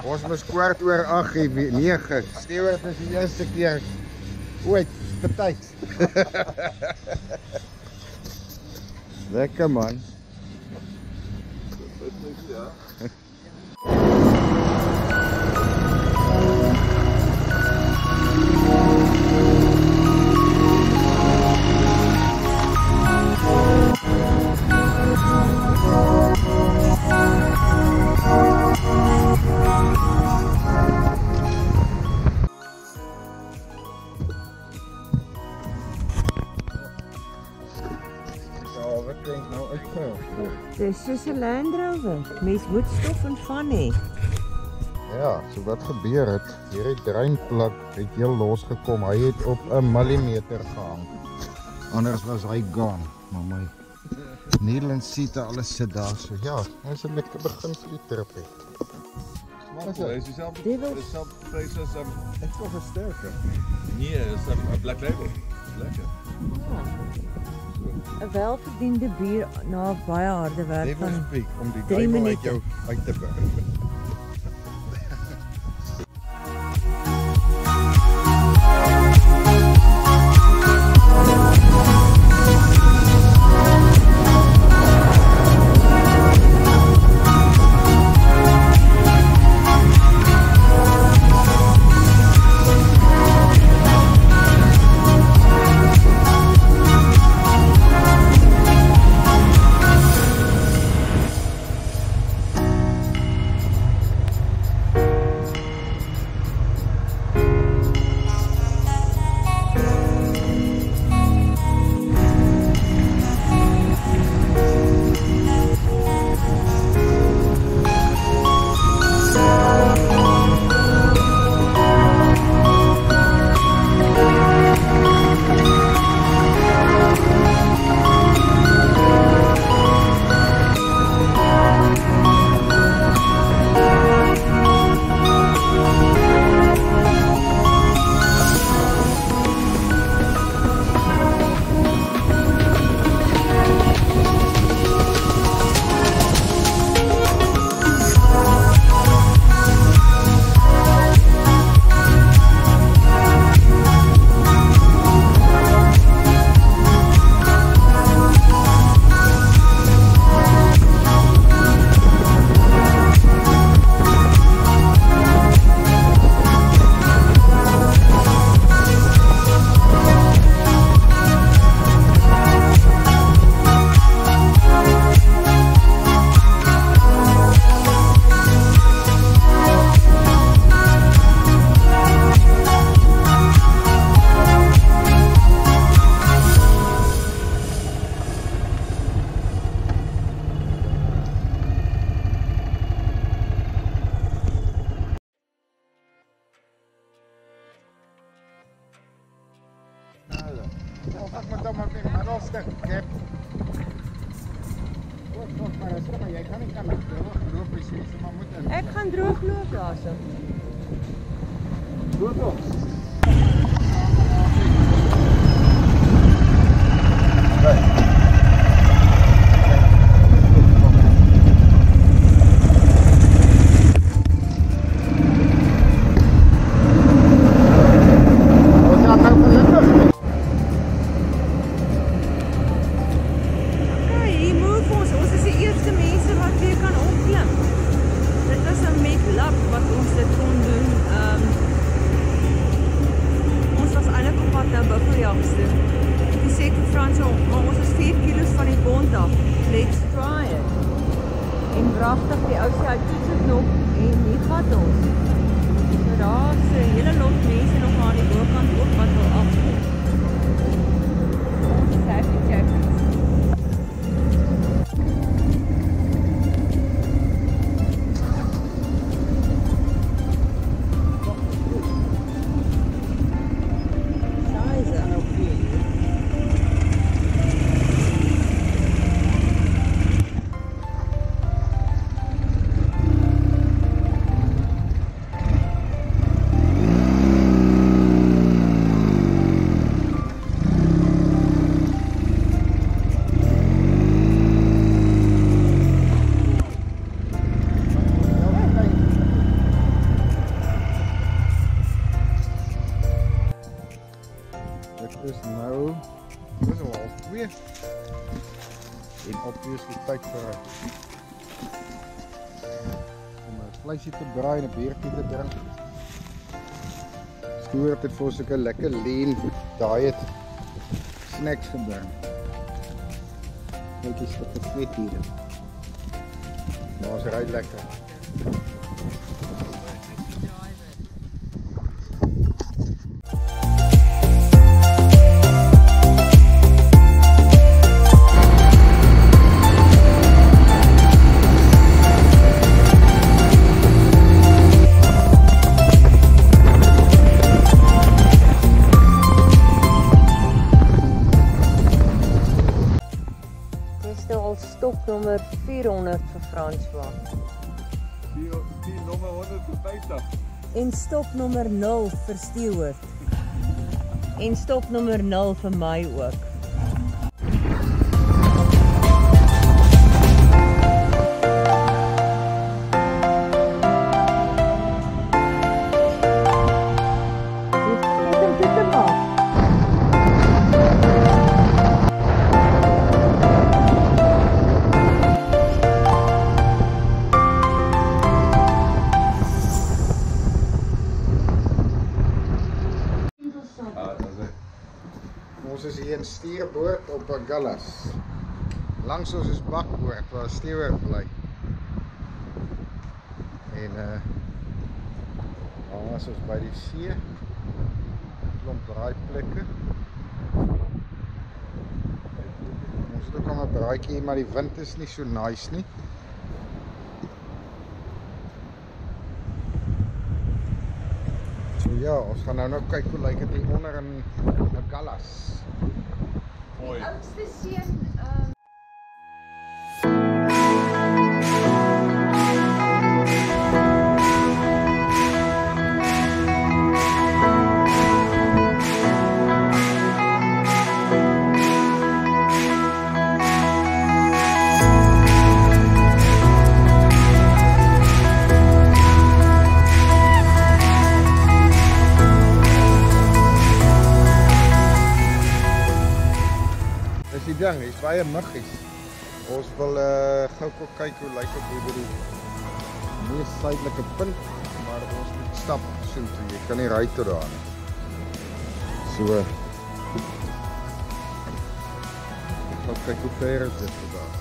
Ons moes 8:15, 9. Stewart is die eerste keer ooit betyds. Lekker man. Dis soos 'n Land Rover. Mens moet stof en van hê. Ja, so wat gebeur het, hierdie dreinplak het heel losgekom. Hy het op 'n millimeter gehang. Anders was hy gone. Maar my needle en seat alles sit daar. So ja, ons het lekker begin vir die trip het. Maar is dezelfde prijs als Ek is nog 'n sterker. nee, is een Black Label. Lekker. Ja. 'n welverdiende bier na baie harde werk Devil's van Peak om die 3 duiwel uit minute. jou uit te burn. Ek moet dan maar weer maar stuk kap. Wat maar as jy kan nie kan loop presies, maar moet Ek gaan droog loop daarso. Goed op. Let's try it. En pragtig, die ou sê hy toets dit nog en nie gat ons. So daar's 'n hele lot mense nog aan die bokant ook wat wil afkom. Ons safety jackets. 2. En obviously tyd vir om 'n vleisie te braai en 'n biertjie te drink. Stuart het vir ons 'n lekker lean diet snacks gebring. Net 'n stukkie vet hier. Maar ons ry lekker. Stop nommer 400 vir François. Die nommer 150. En stop nommer 0 vir Stewart. En stop nommer 0 vir my ook. Ons is hier in Stuurboord op Agulhas. Langs ons is Bakboord waar Stewart bly. En daar is ons by die see. Klomp braaiplekke. Ons het ook al 'n braaitjie, maar die wind is nie so nice nie. So ja, ons gaan nou kyk hoe lyk dit hier onder in Agulhas. Die oudste seun die ding, hier is baie muggies. Ons wil gou kyk hoe lyk dit hier by die mees suidelike punt, maar ons moet stap soontoe. Jy kan nie ry tot daar nie. So. Gou kyk hoe ver is dit tot daar.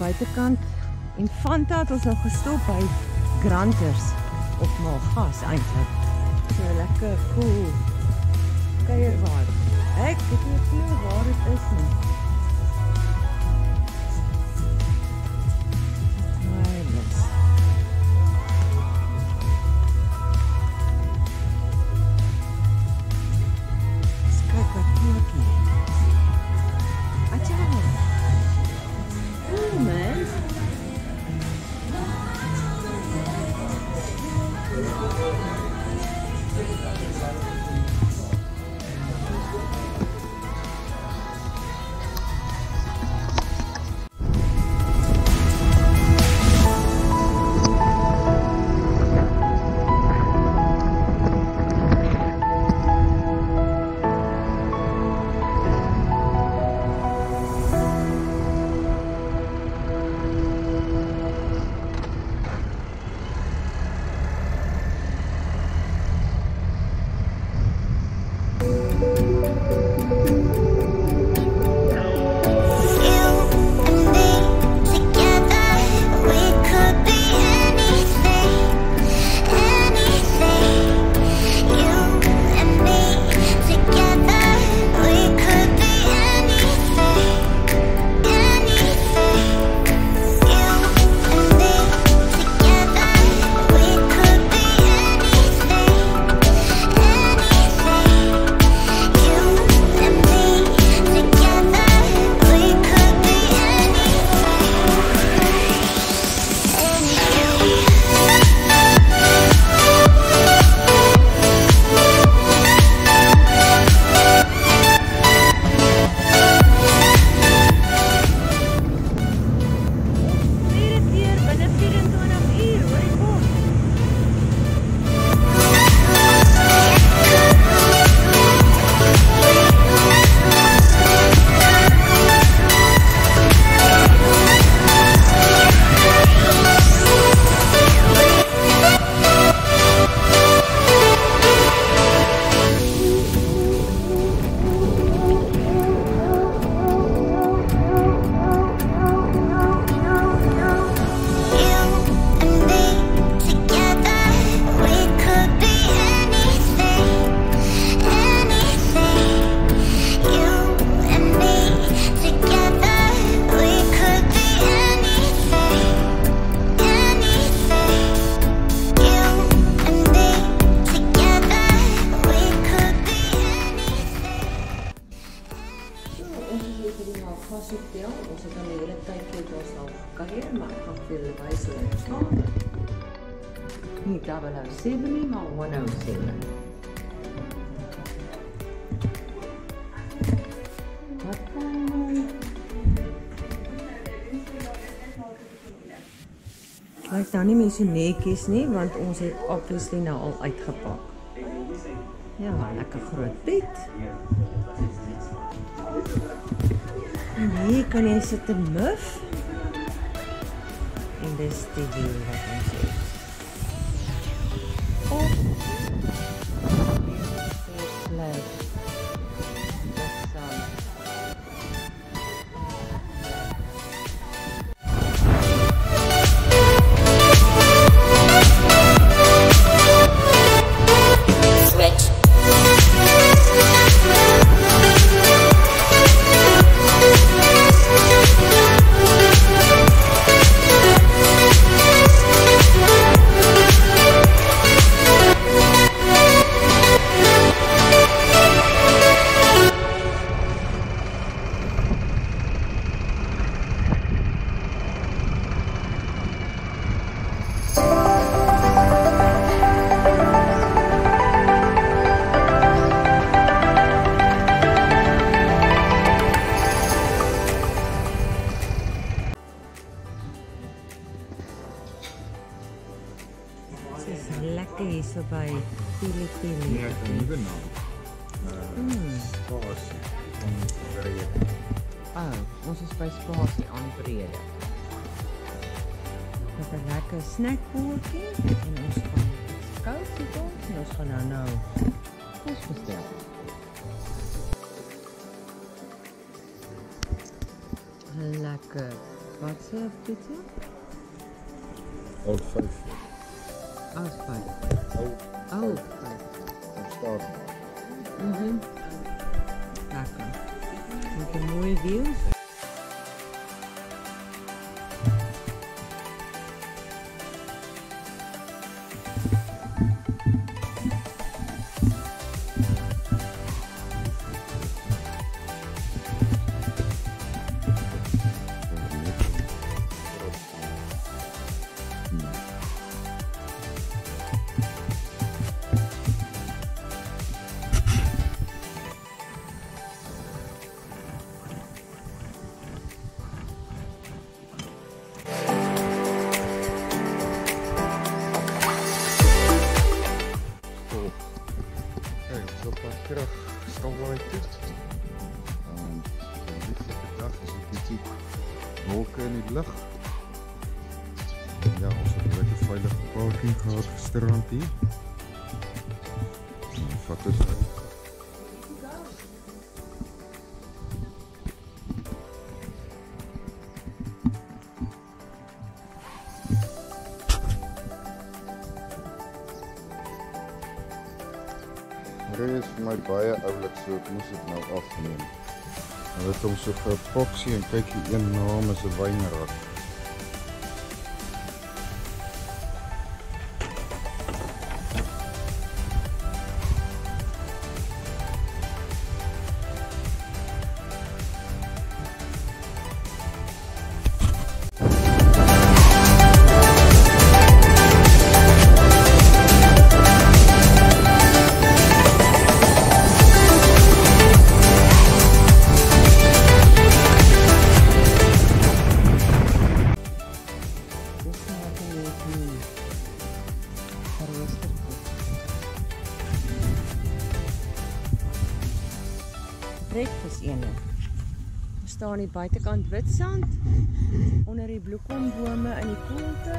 buitekant en Fanta het ons nog gestop by Granters of Malgas eintlik. So lekker cool kuierwaar. Ek weet nie veel waar dit is nie. Nie 007 nie, maar 107. Wat dan? Lyk nou nie meer so netjies nie, want ons het obviously nou al uitgepak. Ja, lekker groot bed. En hier kan jy sit en muff. En dis die wiel wat ons het. Of bly. Lekker hier so by Pili Pili. Nee, ek het 'n nuwe naam. Spasie van Brede. Ons is by Spasie aan Brede. Met 'n lekker snackbordjie en ons gaan koud sit ons en ons gaan nou kos bestel. Lekker. Wat se pizza? Oud 5. Oud 5. Oud. Oud 5. Daar staat. Lekker. Met 'n mooie wiel. Terug stilbaai toe. Die dag is 'n bietjie wolke in die lug. Ja, ons het 'n lekker veilige parking gehad gisterand hier. En vat ons uit. Dit is vir my baie oulik, so ek moes dit nou afneem. Hulle het hom so geëpoksie en kyk hier een naam is 'n wynrad. Breakfast ene. We staan hier buitekant Witstrand onder die bloekombome in die koelte.